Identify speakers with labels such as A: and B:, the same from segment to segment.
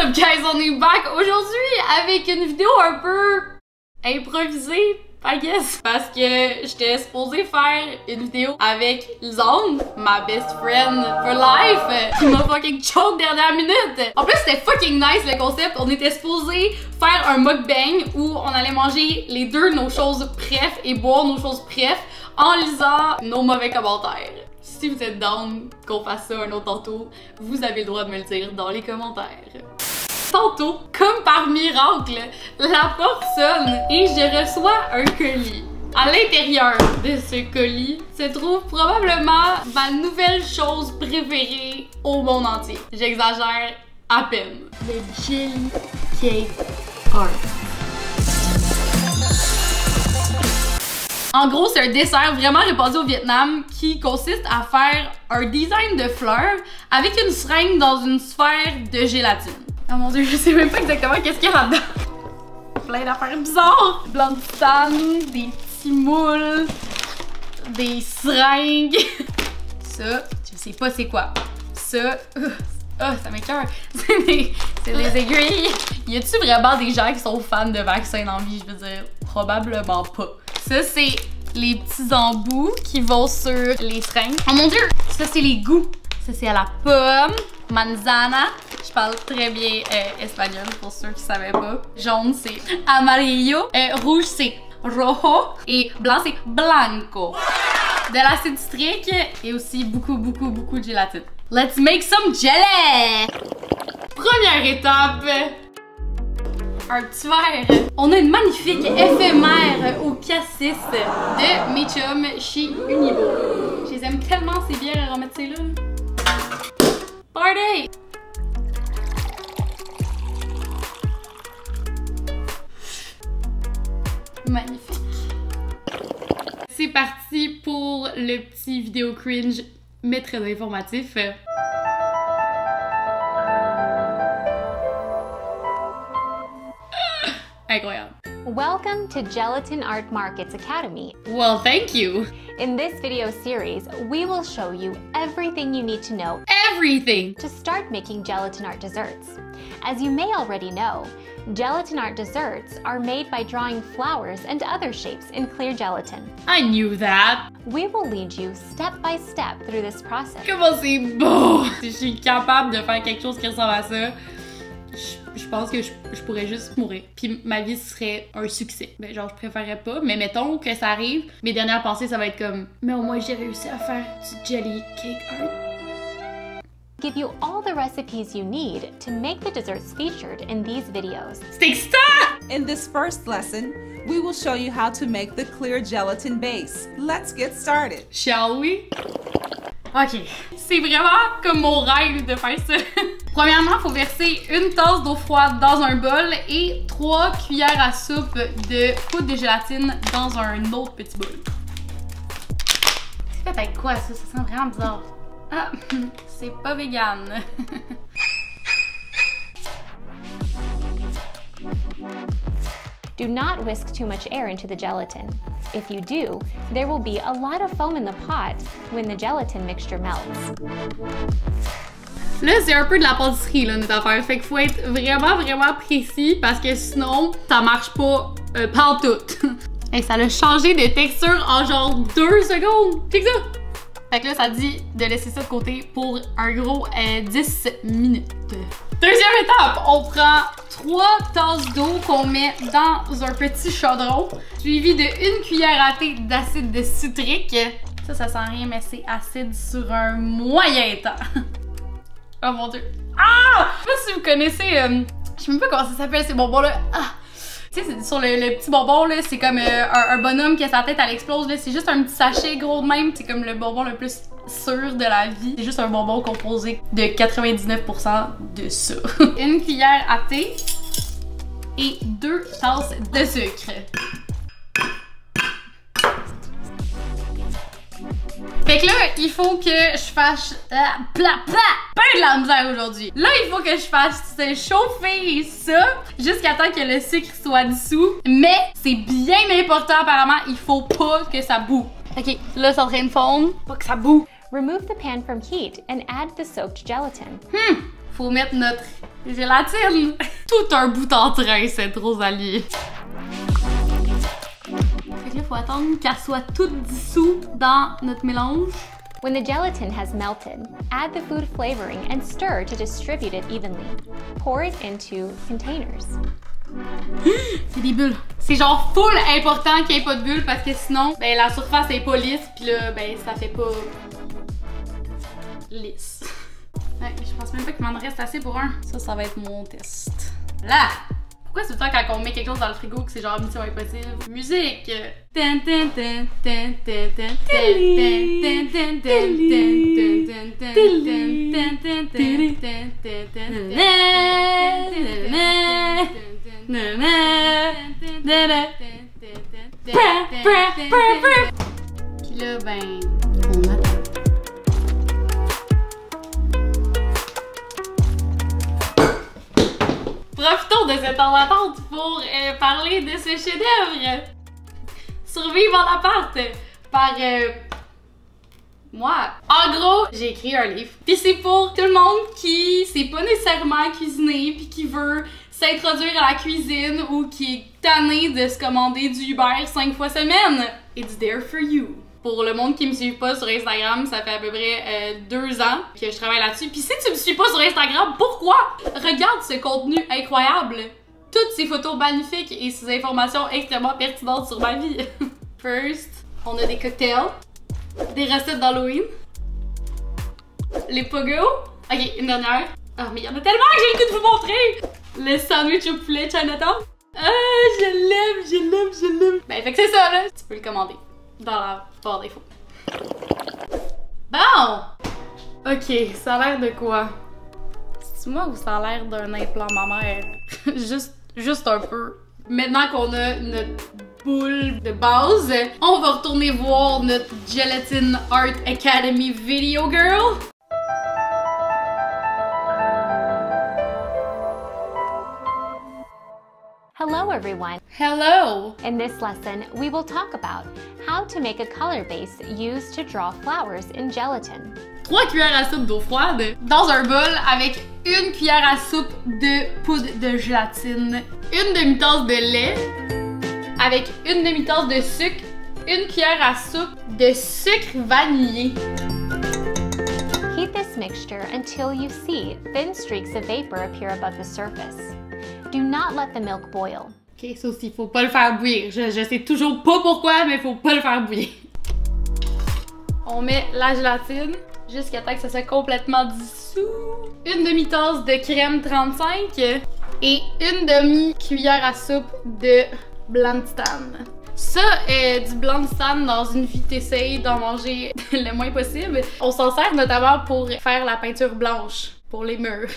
A: up guys, on est back aujourd'hui avec une vidéo un peu improvisée, I guess, parce que j'étais supposée faire une vidéo avec Lessard, ma best friend for life, qui m'a fucking choke dernière minute. En plus c'était fucking nice le concept, on était supposé faire un mukbang où on allait manger les deux nos choses préf et boire nos choses préf en lisant nos mauvais commentaires. Si vous êtes down qu'on fasse ça un autre tantôt, vous avez le droit de me le dire dans les commentaires. Tantôt, comme par miracle, la porte sonne et je reçois un colis. À l'intérieur de ce colis se trouve probablement ma nouvelle chose préférée au monde entier. J'exagère à peine. Le jell-o. En gros, c'est un dessert vraiment répandu au Vietnam qui consiste à faire un design de fleurs avec une seringue dans une sphère de gélatine. Oh mon dieu, je sais même pas exactement qu'est-ce qu'il y a là-dedans. Plein d'affaires bizarres. Blanc de titane, des petits moules, des seringues. Ça, je sais pas c'est quoi. Ça, ça m'écoeure. C'est des aiguilles. Y a-tu vraiment des gens qui sont fans de vaccins dans la vie? Je veux dire, probablement pas. Ça, c'est les petits embouts qui vont sur les seringues. Oh mon dieu! Ça, c'est les goûts. Ça, c'est à la pomme, manzana. Je parle très bien espagnol pour ceux qui savaient pas. Jaune, c'est amarillo. Rouge, c'est rojo. Et blanc, c'est blanco. De l'acide citrique et aussi beaucoup de gélatine. Let's make some jelly! Première étape. Un petit verre. On a une magnifique éphémère au cassis de mes chums chez Unibo. Je les aime tellement ces bières aromatisées là. Party! Magnifique. C'est parti pour le petit vidéo cringe mais très informatif. Incroyable.
B: Welcome to Gelatin Art Markets Academy.
A: Well, thank you.
B: In this video series, we will show you everything you need to know
A: Everything
B: to start making gelatin art desserts. As you may already know, gelatin art desserts are made by drawing flowers and other shapes in clear gelatin.
A: I knew that.
B: We will lead you step by step through this process.
A: Comment c'est beau! Si je suis capable de faire quelque chose qui ressemble à ça, je pense que je pourrais juste mourir. Puis ma vie serait un succès. Ben genre je préférerais pas, mais mettons que ça arrive, mes dernières pensées ça va être comme mais au moins j'ai réussi à faire du jelly cake art.
B: Give you all the recipes you need to make the desserts featured in these videos.
A: C'est excitant!
C: In this first lesson, we will show you how to make the clear gelatin base. Let's get started.
A: Shall we? Ok, c'est vraiment comme mon rêve de faire ça. Premièrement, il faut verser une tasse d'eau froide dans un bol et 3 cuillères à soupe de poudre de gélatine dans un autre petit bol. C'est fait avec quoi ça? Ça sent vraiment bizarre. Ah, c'est pas vegan.
B: Do not whisk too much air into the gelatin. If you do, there will be a lot of foam in the pot when the gelatin mixture melts.
A: Là, c'est un peu de la pâtisserie, là, notre affaire. Fait qu'il faut être vraiment précis parce que sinon, ça marche pas pantoute. Et ça a changé de texture en genre 2 secondes. C'est ça! Fait que là, ça dit de laisser ça de côté pour un gros 10 minutes. Deuxième étape, on prend 3 tasses d'eau qu'on met dans un petit chaudron, suivi de 1 cuillère à thé d'acide citrique. Ça sent rien, mais c'est acide sur un moyen temps. Oh mon dieu. Ah! Je sais pas si vous connaissez, je sais même pas comment ça s'appelle ces bonbons-là. Ah! Tu sais, sur le petit bonbon, là, c'est comme un bonhomme qui a sa tête, elle explose, là. C'est juste un petit sachet gros de même. C'est comme le bonbon le plus sûr de la vie. C'est juste un bonbon composé de 99% de ça. 1 cuillère à thé et 2 tasses de sucre. Fait que là, il faut que je fasse pas de la misère aujourd'hui. Là, il faut que je fasse chauffer ça jusqu'à temps que le sucre soit dissous. Mais c'est bien important apparemment, il faut pas que ça boue. Ok, là, c'est en train de fondre. Pas que ça boue.
B: Remove the pan from heat and add the soaked gelatin.
A: faut mettre notre gélatine. Tout un bout en train, cette Rosalie. Fait que là, faut attendre qu'elle soit toute dissoute dans notre mélange.
B: When the gelatin has melted, add the food flavoring and stir to distribute it evenly. Pour it into containers.
A: C'est des bulles. C'est genre full important qu'il n'y ait pas de bulles parce que sinon, ben la surface est pas lisse pis là, ben ça fait pas lisse. Ouais, je pense même pas qu'il m'en reste assez pour un. Ça va être mon test. Là! Pourquoi c'est tout le temps quand on met quelque chose dans le frigo que c'est genre mission impossible? Musique! Puis là, ben, on attend. Profitons de cette temps d'attente pour parler de ce chef-d'œuvre. Survivre en appart par moi. En gros, j'ai écrit un livre. Puis c'est pour tout le monde qui sait pas nécessairement cuisiner puis qui veut s'introduire à la cuisine ou qui est tanné de se commander du Uber 5 fois semaine. It's there for you. Pour le monde qui me suit pas sur Instagram, ça fait à peu près 2 ans que je travaille là-dessus. Puis si tu me suis pas sur Instagram, pourquoi? Regarde ce contenu incroyable! Toutes ces photos magnifiques et ces informations extrêmement pertinentes sur ma vie. First, on a des cocktails, des recettes d'Halloween, les pogos. Ok, une dernière. Ah, mais il y en a tellement que j'ai le goût de vous montrer! Le sandwich au poulet Chinatown. Ah, je l'aime, je l'aime, je l'aime. Ben, fait que c'est ça, là. Tu peux le commander dans la barre défaut. Bon! Ok, ça a l'air de quoi? C'est moi ou ça a l'air d'un implant mammaire? juste un peu. Maintenant qu'on a notre boule de base, on va retourner voir notre Gelatin Art Academy video girl.
B: Hello everyone!
A: Hello!
B: In this lesson, we will talk about how to make a color base used to draw flowers in gelatin.
A: 3 cuillères à soupe d'eau froide dans un bol avec 1 cuillère à soupe de poudre de gélatine, 1 demi-tasse de lait avec 1 demi-tasse de sucre, 1 cuillère à soupe de sucre vanillé.
B: Heat this mixture until you see thin streaks of vapor appear above the surface. Do not let the milk boil.
A: Ok, ça aussi, faut pas le faire bouillir. Je sais toujours pas pourquoi, mais faut pas le faire bouillir. On met la gélatine jusqu'à temps que ça soit complètement dissous. 1 demi-tasse de crème 35 et 1 demi-cuillère à soupe de blanc de titane. Ça, du blanc de titane dans une vie, t'essayes d'en manger le moins possible. On s'en sert notamment pour faire la peinture blanche pour les murs.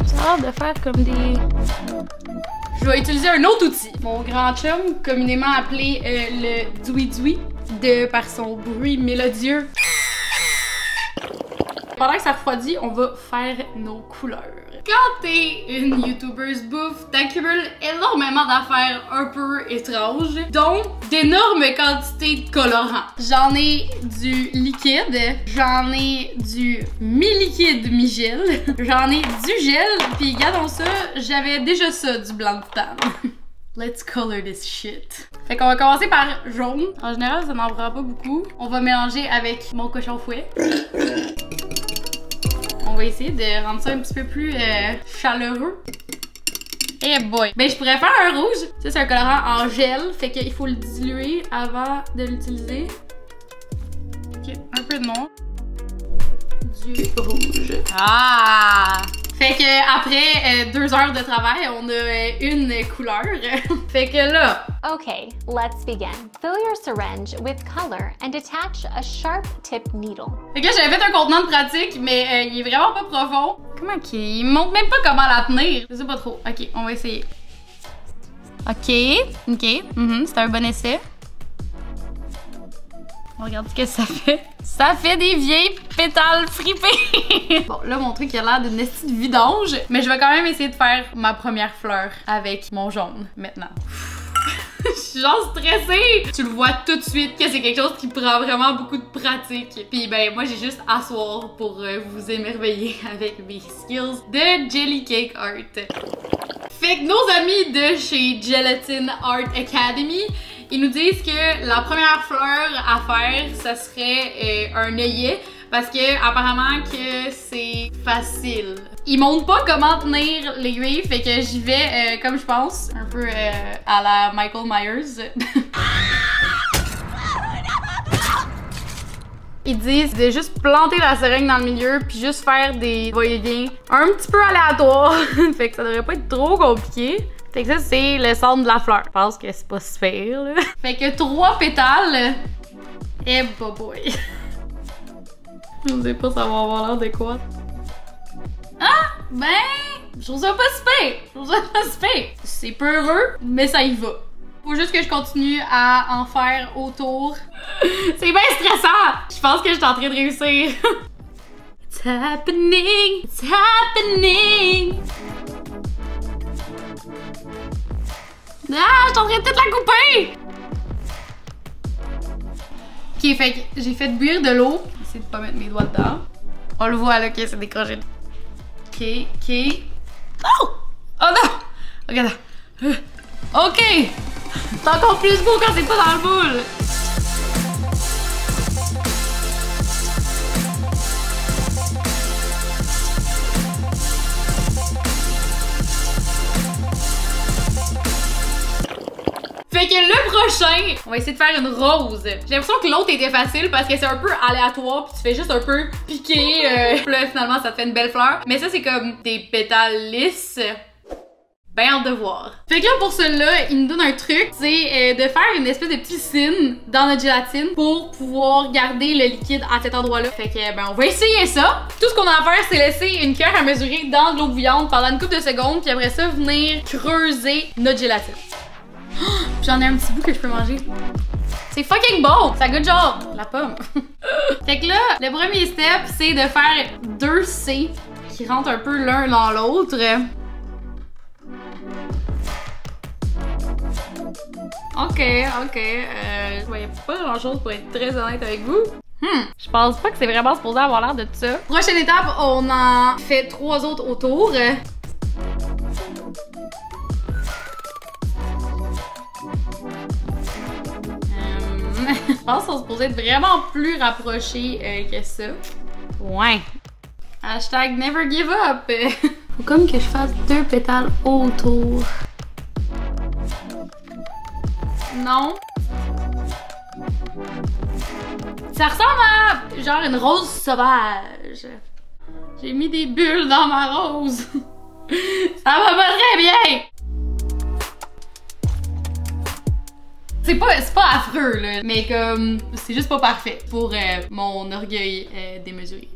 A: Ça a l'air de faire comme des... Je vais utiliser un autre outil. Mon grand chum, communément appelé le doui-doui, par son bruit mélodieux. Pendant que ça refroidit, on va faire nos couleurs. Quand t'es une youtubeuse bouffe, t'accumules énormément d'affaires un peu étranges, dont d'énormes quantités de colorants. J'en ai du liquide, j'en ai du mi-liquide, mi-gel, j'en ai du gel, puis regardons ça, j'avais déjà ça, du blanc de titane. Let's color this shit. Fait qu'on va commencer par jaune. En général, ça n'en prend pas beaucoup. On va mélanger avec mon cochon fouet. On va essayer de rendre ça un petit peu plus chaleureux. Eh boy! Ben, je pourrais faire un rouge. Ça, c'est un colorant en gel. Fait qu'il faut le diluer avant de l'utiliser. Ok, un peu de noir. Du rouge. Ah! Fait que après 2 heures de travail, on a une couleur. Fait que là...
B: Okay, let's begin. Fill your syringe with color and attach a sharp tip needle.
A: Fait que là, j'avais fait un contenant de pratique, mais il est vraiment pas profond. Comment qu'il... Il me montre même pas comment la tenir. Je sais pas trop. Ok, on va essayer. Ok, c'est un bon essai. On regarde ce que ça fait. Ça fait des vieilles pétales fripées. Bon, là, mon truc, il a l'air d'une petite vidange. Mais je vais quand même essayer de faire ma première fleur avec mon jaune, maintenant. Je suis genre stressée. Tu le vois tout de suite que c'est quelque chose qui prend vraiment beaucoup de pratique. Puis ben moi j'ai juste à soir pour vous émerveiller avec mes skills de Jelly Cake Art. Fait que nos amis de chez Gelatin Art Academy, ils nous disent que la première fleur à faire, ça serait un œillet. Parce que apparemment que c'est facile. Ils montrent pas comment tenir l'aiguille, fait que j'y vais comme je pense, un peu à la Michael Myers. Ils disent de juste planter la seringue dans le milieu puis juste faire des va-et-vient un petit peu aléatoires. Fait que ça devrait pas être trop compliqué. Fait que ça c'est le centre de la fleur. Je pense que c'est pas super là. Fait que 3 pétales. Eh boy. Je sais pas ça va avoir l'air de quoi. Ah! Ben! Je trouve ça pas super! Je trouve ça pas super! C'est peureux, mais ça y va. Faut juste que je continue à en faire autour. C'est bien stressant! Je pense que je suis en train de réussir. It's happening! It's happening! Ah! Je suis en train de toute la couper! Ok, fait que j'ai fait bouillir de l'eau. J'essaie de pas mettre mes doigts dedans. On le voit là, ok, c'est décroché. Ok, ok. Oh! Oh non! Regarde. Ok! C'est encore plus beau quand c'est pas dans le moule! Fait que le prochain, on va essayer de faire une rose. J'ai l'impression que l'autre était facile parce que c'est un peu aléatoire puis tu fais juste un peu piquer. Puis là, finalement, ça te fait une belle fleur. Mais ça, c'est comme des pétales lisses. Ben hâte de voir. Fait que là, pour celui-là, il nous donne un truc. C'est de faire une espèce de piscine dans notre gélatine pour pouvoir garder le liquide à cet endroit-là. Fait que, ben, on va essayer ça. Tout ce qu'on a à faire, c'est laisser une cuillère à mesurer dans de l'eau bouillante pendant une couple de secondes. Puis après ça, venir creuser notre gélatine. J'en ai un petit bout que je peux manger. C'est fucking bon! Ça goûte genre la pomme. Fait que là, le premier step, c'est de faire 2 C qui rentrent un peu l'un dans l'autre. Ok. Je voyais pas grand chose pour être très honnête avec vous. Je pense pas que c'est vraiment supposé avoir l'air de ça. Prochaine étape, on en fait 3 autres autour. Je pense qu'on se posait être vraiment plus rapprochés que ça. Ouais. Hashtag never give up. Faut comme que je fasse 2 pétales autour. Non. Ça ressemble à genre une rose sauvage. J'ai mis des bulles dans ma rose. Ça va pas très bien. C'est pas affreux, là, mais comme c'est juste pas parfait pour mon orgueil démesuré.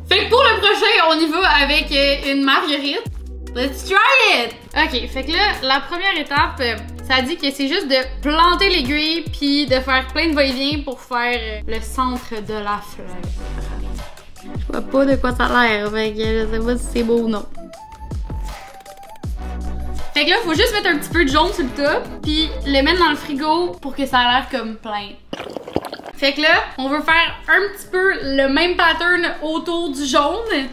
A: Fait que pour le prochain, on y va avec une marguerite. Let's try it! Ok, fait que là, la première étape, ça dit que c'est juste de planter l'aiguille puis de faire plein de va-et-vient pour faire le centre de la fleur. Je vois pas de quoi ça a l'air, fait que je sais pas si c'est beau ou non. Fait que là, faut juste mettre un petit peu de jaune sur le top puis le mettre dans le frigo pour que ça a l'air comme plein. Fait que là, on veut faire un petit peu le même pattern autour du jaune.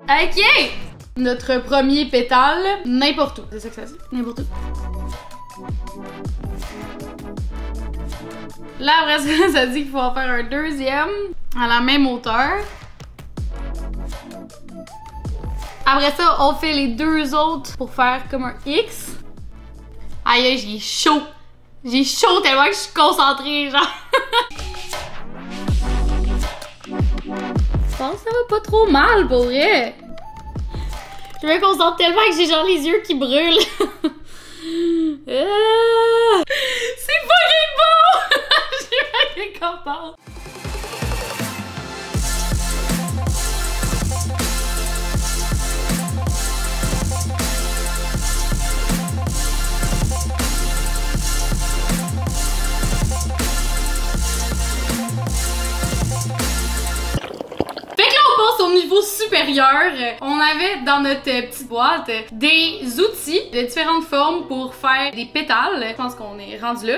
A: Ok! Notre premier pétale, n'importe où. C'est ça que ça dit? N'importe où. Là, après ça, ça dit qu'il faut en faire un deuxième à la même hauteur. Après ça, on fait les 2 autres pour faire comme un X. Aïe, j'ai chaud. J'ai chaud tellement que je suis concentrée, genre. Je pense que ça va pas trop mal, pour vrai. Je me concentre tellement que j'ai genre les yeux qui brûlent. C'est fucking beau! Je suis fucking contente. au niveau supérieur, on avait dans notre petite boîte des outils de différentes formes pour faire des pétales. Je pense qu'on est rendu là.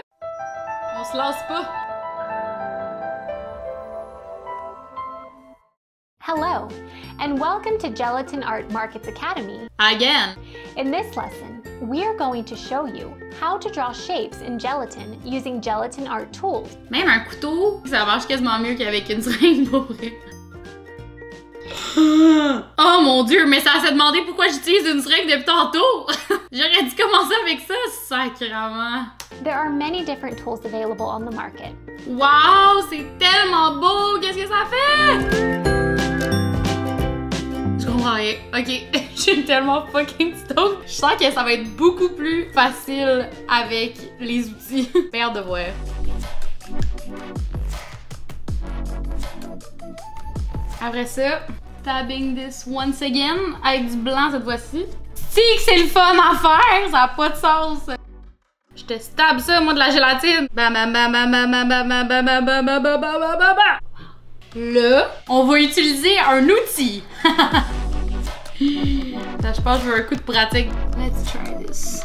A: On se lasse pas.
B: Hello, and welcome to Gelatin Art Markets Academy.
A: Again.
B: In this lesson, we are going to show you how to draw shapes in gelatin using gelatin art tools.
A: Même un couteau, ça marche quasiment mieux qu'avec une seringue pour vrai. Oh mon dieu, mais ça s'est demandé pourquoi j'utilise une seringue depuis tantôt. J'aurais dû commencer avec ça, sacrément.
B: There are many different tools available on the market.
A: Wow, c'est tellement beau! Qu'est-ce que ça fait? Je comprends rien. Ok, je suis tellement fucking stoked. Je sens que ça va être beaucoup plus facile avec les outils. Père de voir. Après ça, tabbing this once again avec du blanc cette fois-ci. Si que c'est le fun à faire, ça a pas de sens. Je te stab ça, moi, de la gélatine. Bam, bam, bam, bam, bam, bam, bam, bam, bam, bam, bam, bam, bam, bam, bam, bam. Là, on va utiliser un outil. Attends, je pense que je veux un coup de pratique. Let's try this.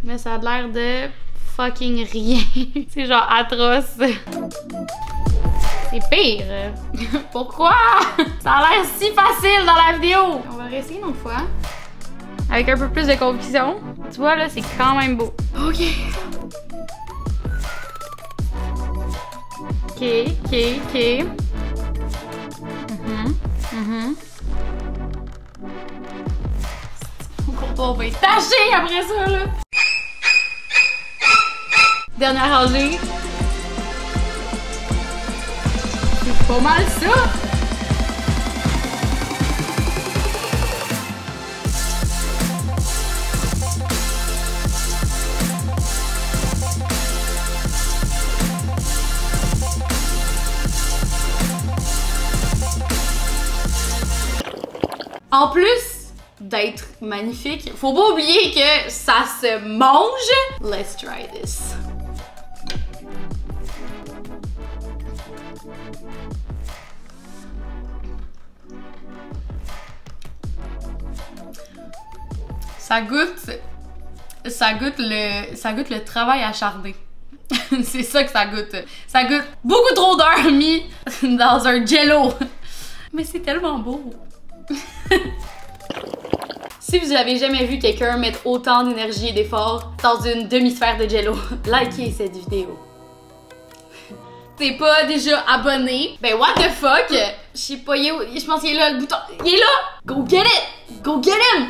A: Mais ça a l'air de fucking rien. C'est genre atroce. C'est pire. Pourquoi? Ça a l'air si facile dans la vidéo. On va réessayer une autre fois. Avec un peu plus de conviction. Tu vois, là, c'est quand même beau. OK. OK. Mon comptoir va être taché après ça, là. Dernière rangée. C'est pas mal ça! En plus d'être magnifique, faut pas oublier que ça se mange. Let's try this. Ça goûte le travail acharné. C'est ça que ça goûte. Ça goûte beaucoup trop d'heures mis dans un jell-o. Mais c'est tellement beau. Si vous avez jamais vu quelqu'un mettre autant d'énergie et d'effort dans une demi-sphère de jell-o, likez cette vidéo. T'es pas déjà abonné? Ben what the fuck? Je sais pas, je pense qu'il est là le bouton. Il est là! Go get it! Go get him!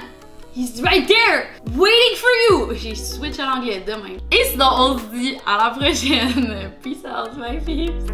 A: He's right there! Waiting for you! J'ai switch à l'anglais demain. Et sinon, on se dit à la prochaine. Peace out, my peeps!